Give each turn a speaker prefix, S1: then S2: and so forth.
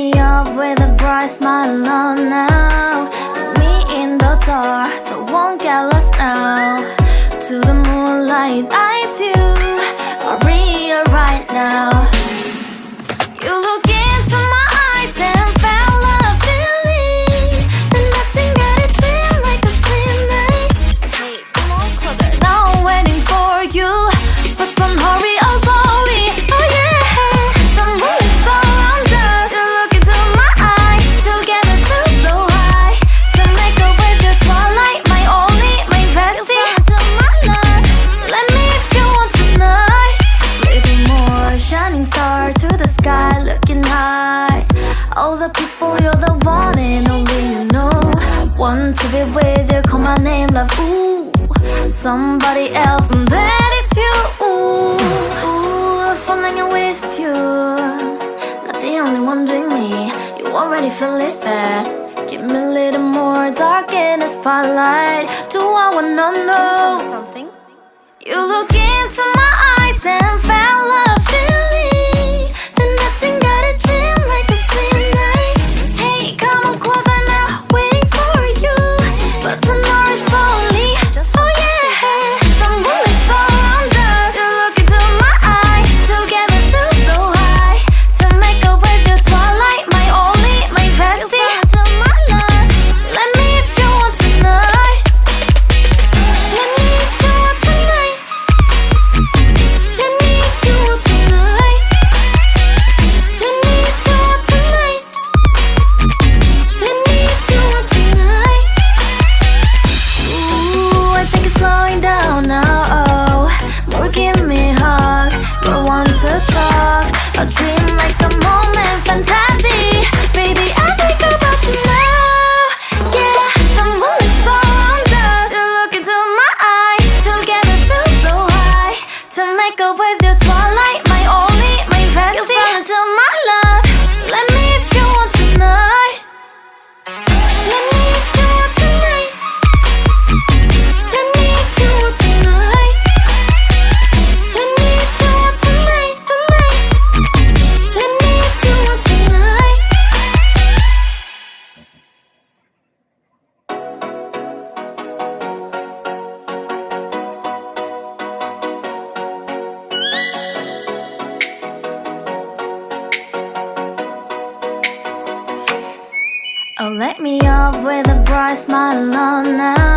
S1: me up with a bright smile on now. Put me in the dark, so won't get lost now. To the moonlight, eyes you, Maria right now. You look into my eyes and felt a feeling that nothing got it feel like a slim night. Hey, come on closer. Now I'm waiting for you, but don't hurry, oh slowly. Oh yeah, the moon is around us. You look into my eyes, together feel so high. To make up with the twilight, my only, my bestie. You fell into my love, let me if you want tonight. Little more shining star to the sky, looking high. All the people, you're the one and only you know. Want to be with you, call my name, love, ooh. Somebody else, and that is you, ooh. Falling in with you, not the only one doing me. You already feel it there. Give me a little more dark in the spotlight. Do I wanna know something? You look into my eyes and felt a feeling that nothing got a dream like a slim night. Hey, come on closer now, waiting for you, but tomorrow is slowly. Oh yeah, the moon is around us. You look into my eyes, together feel so high. To make up with the twilight, my only, my bestie. You fell into my love, let me if you want tonight. Let me if you want tonight. Let me if you want tonight. Let me if you want tonight. Let me if you want tonight. Ooh, I think it's slowing down now. Oh, more give me a hug, more want to talk. A dream like a moment, fantasy. Baby, I think about you now. Yeah, the moon is around us. You look into my eyes, together feel so high. To make up with your twilight, my only, my bestie. You fell into my love, let me if you want tonight. Let me if you want tonight. Let me if you want tonight. Let me if you want tonight, tonight. Let me if you want tonight. Oh, let me up with a bright smile on now.